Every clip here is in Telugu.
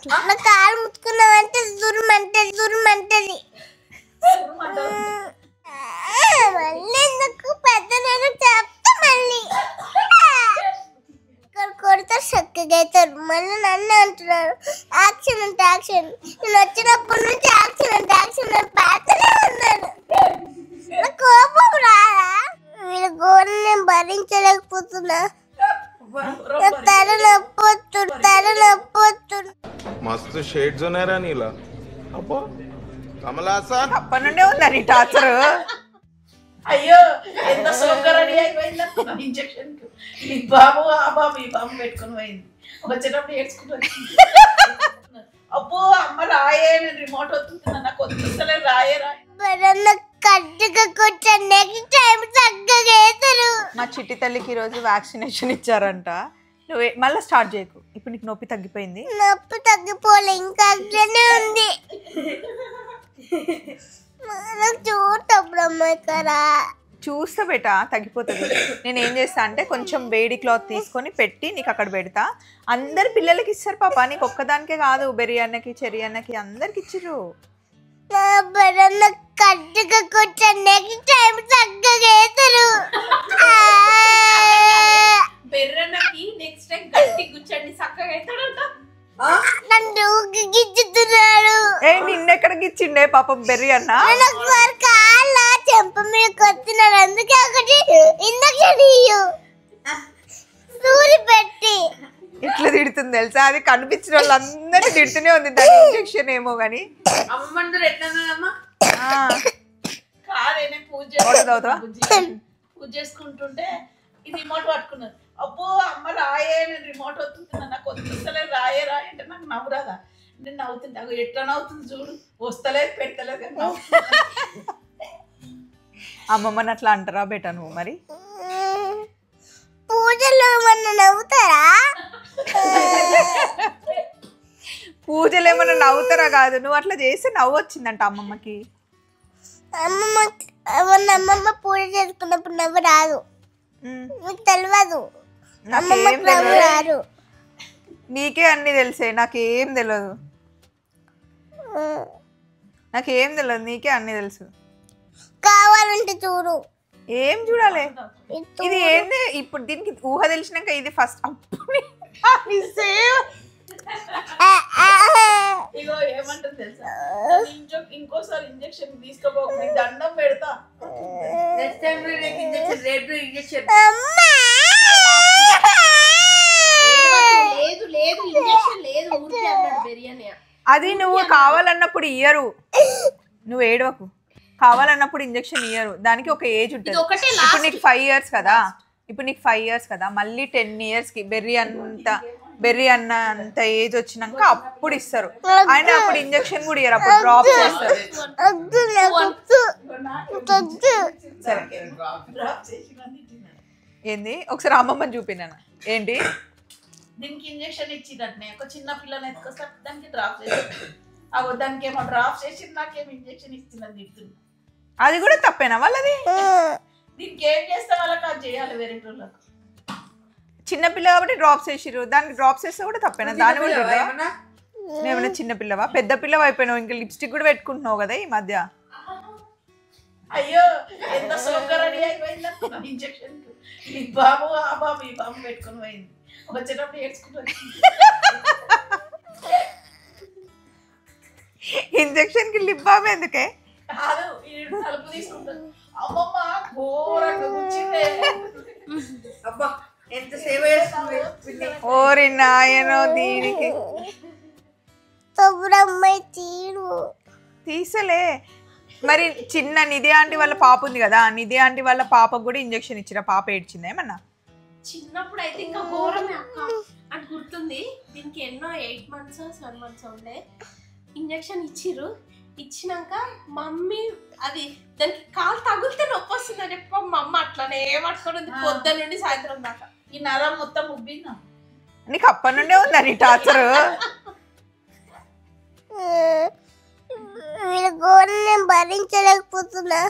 నా కాలు ముట్టుకున్నావంటే దుర్మంటది మళ్ళీ ఎందుకు పెద్ద నేను చెప్తా మళ్ళీ ఇక్కడ కొడితే చక్కగా అవుతారు మళ్ళీ నన్ను అంటున్నారు యాక్షన్ అంటే యాక్షన్ నేను వచ్చినప్పటి నుంచి యాక్షన్ అంటే యాక్షన్ పెడతానే ఉన్నాను నా కోపం రారా వీళ్ళ గోడని నేను భరించలేకపోతున్నా తల నొప్పొస్తుంది मस्त शेड जो नाही राणीला अप्पा कमला असा అప్పటి నుండే ఉందని టార్చర్. అయ్యో ఎంత సోగ్గా రెడీ అయిపోయింది ఇంజక్షన్ కు ఈ బాబు ఆ బాబు ఈ బాబు పెట్టుకుని పోయింది వచ్చేటప్పుడు ఏడ్చుకుంటూ అబ్బో అమ్మ రాయే నేను రిమోట్ వస్తుంది నాకు వద్దులే రాయే కట్టుగా కూర్చొని నెక్స్ట్ టైం చక్కగా వేస్తారు మా చిట్టి తల్లికి ఈరోజు వ్యాక్సినేషన్ ఇచ్చారంట. నువ్వు మళ్ళీ స్టార్ట్ చేయకు. ఇప్పుడు నీకు నొప్పి తగ్గిపోయింది. నొప్పి తగ్గిపోలే ఇంకా అట్లనే ఉంది చూడరా చూస్తా బేట తగ్గిపోతుంది. నేను ఏం చేస్తా అంటే కొంచెం వేడి క్లాత్ తీసుకొని పెట్టి నీకు అక్కడ పెడతా. అందరు పిల్లలకి ఇస్తారు పాప, నీకు ఒక్కదానికే కాదు. బెర్రీ అన్నకి చెరి అన్నకి అందరికి ఇచ్చిర్రు. కట్టుగా కూర్చొని నెక్స్ట్ టైం చక్కగా వేస్తారు బెర్రన్నకి నెక్స్ట్ టైం గట్టి కూర్చోండి చక్కగా అవుతాడంట. నన్ను గిచ్చుతున్నాడు నిన్నెక్కడ గిచ్చిండే పాపం బెర్రీ అన్న. కాళ్ళ చెంప మీద కొడుతున్నాడు అందుకే ఒకటి ఇంజక్షన్ ఇయ్యు సూరి పెట్టి ఇట్లా తిడుతుంది తెలుసా. అది కనిపించిన వాళ్ళందరూ తిడుతూనే ఉంది. దాని ఇంజక్షన్ ఏమో గాని అమ్మందరు ఎట్లన్నారమ్మా కాదేనే పూజ చేసుకుంటుంటే ఈ రిమోట్ పట్టుకున్నారు. అబ్బో అమ్మ రాయే నేను రిమోట్ వస్తుంది నాకు వస్తలే రాయే రాయ అంటే నాకు నవ్వురాదా నేను నవ్వుతుంది. అవి ఎట్లా నవ్వుతుంది చూడు వస్తలేదు పెట్టలేదు కానీ అమ్మమ్మని అట్లా అంటారా బేట నువ్వు? మరి పూజలో ఏమన్నా నవ్వుతారా? పూజలు ఏమన్నా నవ్వుతారా కాదు, నువ్వు అట్లా చేస్తే నవ్వు వచ్చిందంట అమ్మమ్మకి. అమ్మమ్మ పూజ చేసుకున్నప్పుడు నవ్వు రాదు, మీకు తెలియదు. నాకేం నవ్వు రాదు. నీకే అన్ని తెలిసే, నాకేం తెలియదు. నాకేం తెలియదు, నీకే అన్ని తెలుసు. కావాలంటే చూడు. ఏం చూడాలి? ఇది ఏంది ఇప్పుడు? దీనికి ఊహ తెలిసినాక ఇది ఫస్ట్ అప్పుడు ఇగో ఏమంటుంది తెలుసా, ఇంకోసారి ఇంజక్షన్ తీసుకోపోకుండా దండం పెడతా. అది నువ్వు కావాలన్నప్పుడు ఇయ్యరు, నువ్వు ఏడవకు. కావాలన్నప్పుడు ఇంజక్షన్ ఇయ్యరు, దానికి ఒక ఏజ్ ఉంటుంది. ఇప్పుడు నీకు 5 years కదా, ఇప్పుడు నీకు 5 years కదా, మళ్ళీ 10 years కి బెర్రీ అన్న అంత ఏజ్ వచ్చినాక అప్పుడు ఇస్తారు. ఆయన అప్పుడు ఇంజక్షన్ కూడా ఇయ్యరు, అప్పుడు డ్రాప్ చేస్తారు. సరే ఏంది ఒకసారి అమ్మమ్మని చూపినాను. ఏంటి దీనికి ఇంజక్షన్ ఇచ్చినట్నే ఒక చిన్న పిల్లని ఎత్తుకొస్తా దానికి డ్రాప్ చేసి దానికి ఏమో డ్రాప్ చేసి నాకేమో ఇంజక్షన్ ఇచ్చిందని చెప్తుంది. అది కూడా తప్పేనా వాళ్ళది? దీనికి ఏం చేస్తే వాళ్ళకి అది చేయాలి వేరే వాళ్ళకు. చిన్నపిల్ల కాబట్టి డ్రాప్స్ వేసిర్రు, దానికి డ్రాప్స్ వేస్తే కూడా తప్పేనా? దాని కూడా ఏమైనా చిన్నపిల్లవా పెద్ద పిల్లవ అయిపోయినావు? ఇంకా లిప్స్టిక్ కూడా పెట్టుకుంటున్నావు కదా ఈ మధ్య. అయ్యో ఎంత సోగ్గా రెడీ అయిపోయింది ఇంజక్షన్ కు ఈ బాబు ఆ బాబు ఈ బాబు పెట్టుకుని పోయింది వచ్చేటప్పుడు ఏడ్చుకుంటూ ఇంజక్షన్ కి లిప్ బామ్ ఎందుకే? కాదు తలుపు తీసుకుంటాను. అమ్మమ్మ ఘోరంగా కూర్చుందే. అబ్బా ఎంత సేవ చేస్తుంది. ఓరి నాయనో దీనికి తీసలే. మరి చిన్న నిధి ఆంటీ వాళ్ళ పాప ఉంది కదా, నిధి ఆంటీ వాళ్ళ పాపకు కూడా ఇంజక్షన్ ఇచ్చిరా? పాప ఏడ్చిందా ఏమన్నా? చిన్నప్పుడు అయితే ఇంకా ఘోరమే అక్క, అది గుర్తుంది. దీనికి ఎన్నో 8 months 7 months ఉండే ఇంజక్షన్ ఇచ్చిర్రు. ఇచ్చినాక మమ్మీ అది దానికి కాలు తగిలితే నొప్పి వస్తుందని చెప్పి మా అమ్మ అట్లానే పట్టుకొని ఉంది పొద్దున్న నుండి సాయంత్రం దాకా. ఈ నరం మొత్తం ఉబ్బిందా? నీకు అప్పటి నుండే ఉందని టార్చర్. వీళ్ళ గోడని నేను భరించలేకపోతున్నా,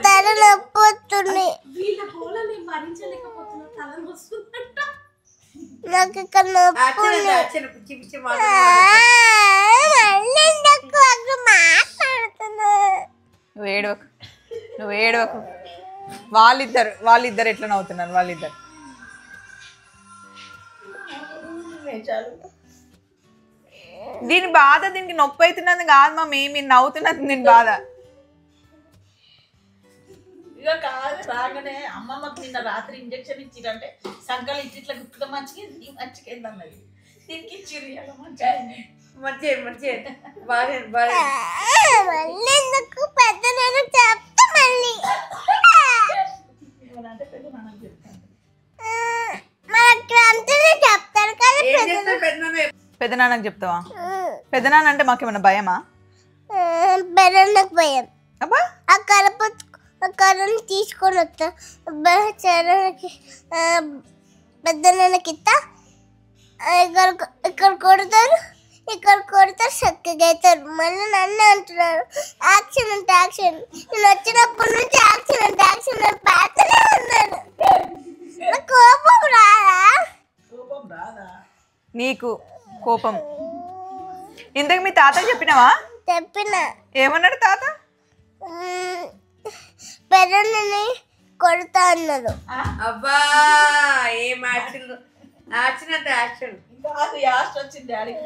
తల నొప్పి వస్తుంది. వీళ్ళ గోళ నేను భరించలేకపోతున్నా, తల వస్తుందంట. నాకు ఇక్కడ నొప్పి ఉంది. మళ్ళీ ఎందుకు అక్కడ మాట్లాడుతున్నా? నువ్వు ఏడవకు వాళ్ళిద్దరు ఎట్లా నవ్వుతున్నారు వాళ్ళిద్దరు. దీని బాధ దీనికి నొప్పి అవుతున్నది కాదు మమ్మీ, మీరు నవ్వుతున్నది దీని బాధ. ఇక కాదు రాగానే అమ్మమ్మకి నిన్న రాత్రి ఇంజక్షన్ ఇచ్చిరంటే సంకలు ఇచ్చి ఇట్లా గుర్తుగా మంచిగా అన్నది. దీనికి ఇచ్చిర్రు ఇలా మంచిగా మళ్ళీ ఎందుకు పెద్ద నేను చెప్తా మళ్ళీ అంటే పెద్ద నాన్నకి చెప్తాను. మనకి అంతనే చెప్తారు కదా పెద్ద నాన్నకి చెప్తావా? పెద్ద నాన్న అంటే మాకేమన్నా భయమా? బెరన్నకు భయం. అబ్బా ఆ కర్రని తీసుకొని వస్తా పెద్ద నాన్నకి ఇస్తా. ఇక్కడ కొడతారు చక్కగా అవుతారు. మళ్ళీ నన్ను అంటున్నారు యాక్షన్ అంటే యాక్షన్. నేను వచ్చినప్పటి నుంచి యాక్షన్ అంటే యాక్షన్ అని పెడతనే ఉన్నాను. నాకు కోపం రాదా? నీకు కోపం. ఇంతకు మీ తాత చెప్పినావా? చెప్పిన. ఏమన్నాడు తాత? పెరన్నని కొడతా అన్నారు. అబ్బా ఏం యాక్షన్ అంటే యాక్షన్ కాదు యాస్ట్ వచ్చింది డాడీకి.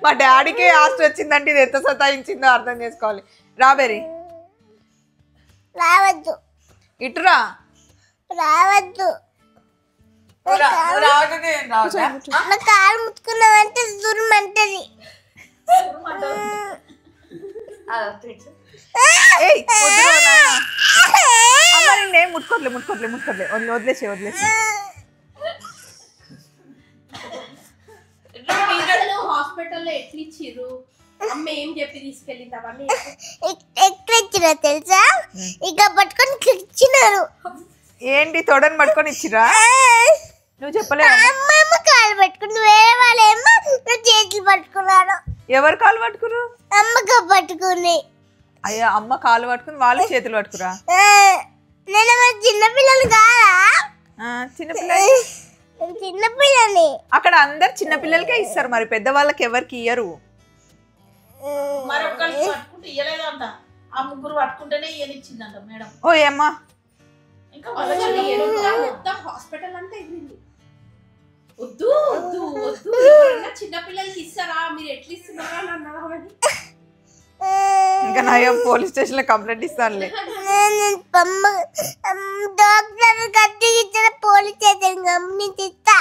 మా డాడీకి ఆస్తి వచ్చిందంటే ఇది ఎంత సతాయించిందో అర్థం చేసుకోవాలి. రాబెరి రావద్దు ఇటురా. రావద్దు. నా కాలు ముట్టుకున్నావంటే దుర్మంటది. నేనేం ముట్టుకోట్లే వదిలేసే హాస్పిటల్లో ఎట్లా ఇచ్చిర్రు? అమ్మ ఏం చెప్పి తీసుకెళ్ళింది అవన్నీ ఎక్కడ ఇచ్చినా తెలుసా? ఇక పట్టుకొని ఇచ్చినారు. ఏంటి తొడని పట్టుకొని ఇచ్చిరా? నువ్వు చెప్పలేవు. అమ్మ కాలు పట్టుకుని వేరే వాళ్ళేమో చేతులు పట్టుకున్నారు. ఎవరు కాలు పట్టుకురు? అమ్మగా పట్టుకుని. అయ్యా అమ్మ కాలు పట్టుకుని వాళ్ళు చేతులు పట్టుకురా? నేను చిన్నపిల్లలు కాదా? చిన్నపిల్లని. అక్కడ అందరు చిన్నపిల్లలకే ఇస్తారు, మరి పెద్దవాళ్ళకి ఎవరికి ఇయ్యరు. మరొకళ్ళు పట్టుకుంటే ఇయ్యలేదంట. ఆ ముగ్గురు పట్టుకుంటేనే ఇయ్యనిచ్చిందంట మేడం. ఓ ఏమ్మా ఇంకా మొత్తం హాస్పిటల్ అంతా ఎగిరింది. వద్దు చిన్నపిల్లలకి ఇస్తారా, మీరు ఎట్లా ఇస్తున్నారా అని అన్నామని. ఇంకా నా పోలీస్ స్టేషన్ లో కంప్లైంట్ ఇస్తానులే. డాక్టర్ గట్టి ఇచ్చిన పోలీస్ స్టేషన్ గమనిస్తా.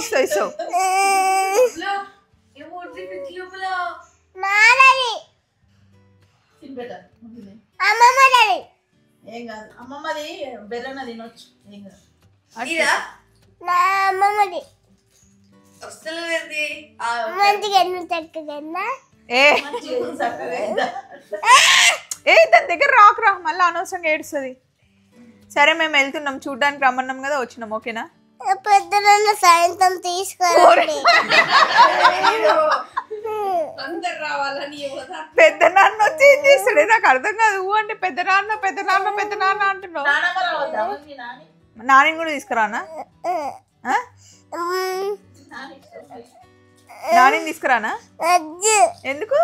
ఇస్తావు అమ్మమ్మ డాడీ ఏం కాదు. అమ్మమ్మది బెర్రన్న తినొచ్చు ఏం కాదు. నా అమ్మమ్మది వస్తలేదండి మంచిగా ఎన్ని చక్కగా దాని దగ్గర రాకురా, మళ్ళీ అనవసరంగా ఏడుస్తుంది. సరే మేము వెళ్తున్నాం, చూడ్డానికి రమ్మన్నాం కదా, వచ్చినాం. ఓకేనా? పెద్ద సాయంత్రం తీసుకోవాలి. అందరు రావాలని పెద్ద నాన్న వచ్చి ఏం చేస్తాడే నాకు అర్థం కాదు. అంటే పెద్ద నాన్న అంటున్నావు. నాని కూడా తీసుకురానా? నాని తీసుకురానా? ఎందుకు?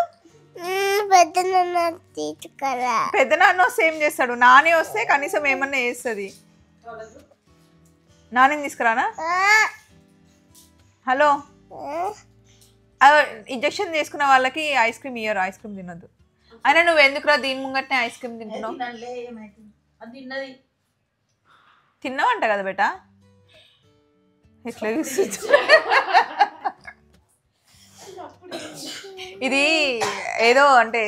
పెద్ద నాన్న తీసుకురా. పెద్ద నాన్న వస్తే ఏం చేస్తాడు? నాని వస్తే కనీసం ఏమన్నా చేస్తుంది. నాని తీసుకురానా? హలో, ఇంజక్షన్ తీసుకున్న వాళ్ళకి ఐస్ క్రీమ్ ఇయ్యరు, ఐస్ క్రీమ్ తినొద్దు. అయినా నువ్వు ఎందుకురా దీని ముంగట్నే ఐస్ క్రీమ్ తింటున్నావు? తిన్నావంట కదా బేటా, ఎట్లా ఇది ఏదో అంటే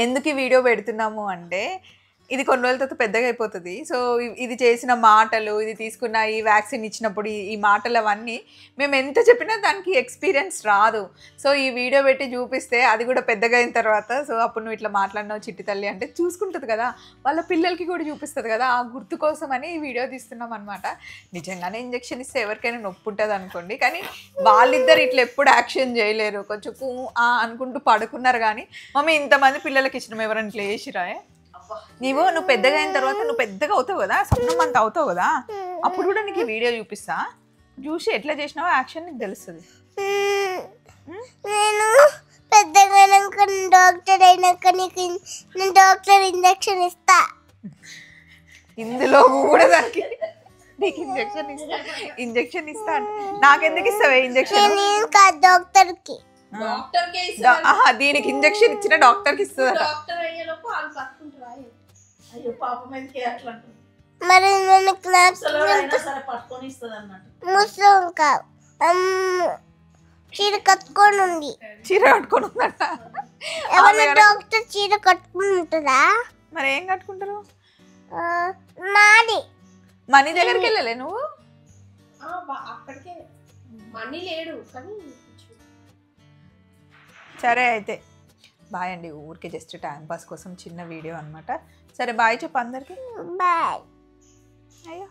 ఎందుకు ఈ వీడియో పెడుతున్నాము అంటే ఇది కొన్ని రోజుల తర్వాత పెద్దగా అయిపోతుంది. సో ఇది చేసిన మాటలు, ఇది తీసుకున్న ఈ వ్యాక్సిన్ ఇచ్చినప్పుడు ఈ మాటలు అవన్నీ మేము ఎంత చెప్పినా దానికి ఎక్స్పీరియన్స్ రాదు. సో ఈ వీడియో పెట్టి చూపిస్తే అది కూడా పెద్దగా అయిన తర్వాత సో అప్పుడు నువ్వు ఇట్లా మాట్లాడినావు చిట్టి తల్లి అంటే చూసుకుంటుంది కదా, వాళ్ళ పిల్లలకి కూడా చూపిస్తుంది కదా, ఆ గుర్తు కోసమని ఈ వీడియో తీస్తున్నాం అనమాట. నిజంగానే ఇంజెక్షన్ ఇస్తే ఎవరికైనా నొప్పి ఉంటుంది అనుకోండి, కానీ వాళ్ళిద్దరు ఇట్లా ఎప్పుడు యాక్షన్ చేయలేరు, కొంచెం అనుకుంటూ పడుకున్నారు. కానీ మమ్మీ ఇంతమంది పిల్లలకి ఇచ్చినాం, ఎవరైనా ఇట్లా చేసిరాయే? నువ్వు పెద్దగా అయిన తర్వాత నువ్వు పెద్దగా అవుతావు కదా, స్వప్నం అంత అవుతావు కదా, అప్పుడు కూడా నీకు ఈ వీడియో చూపిస్తా, చూసి ఎట్లా చేసినావో యాక్షన్ నీకు తెలుస్తుంది. నేను పెద్దగా డాక్టర్ అయినాక నేను డాక్టర్ ఇంజెక్షన్ ఇస్తా. ఇందులో కూడా దానికి నీకు ఇంజెక్షన్ ఇస్తా నాకెందుకు ఇస్తావే ఇంజెక్షన్? నేను కాదు డాక్టర్కి. దీనికి ఇంజెక్షన్ ఇచ్చిన డాక్టర్కి ఇస్తుంది. డాక్టర్ అయ్యేలోపు వాళ్ళు పట్టుకుంటారా? అయ్యో పాపం ఎందుకే అట్లా అంటుంది. మరి మనకు ముసలోడైనా సరే పట్టుకొని ఇస్తుంది అన్నట్టు. ముసలం కాదు, చీర కట్టుకొని ఉంది. చీర కట్టుకొని ఉందట. ఎవరైనా డాక్టర్ చీర కట్టుకుని ఉంటుందా? మరి ఏం కట్టుకుంటారు? నాది మనీ దగ్గరికి వెళ్ళలే నువ్వు? అక్కడికే మనీ లేడు కానీ. సరే అయితే బాయ్ అండి. ఊరికే జస్ట్ టైం పాస్ కోసం చిన్న వీడియో అనమాట. సరే బాయ్ చెప్పు అందరికి. బాయ్. అయ్యో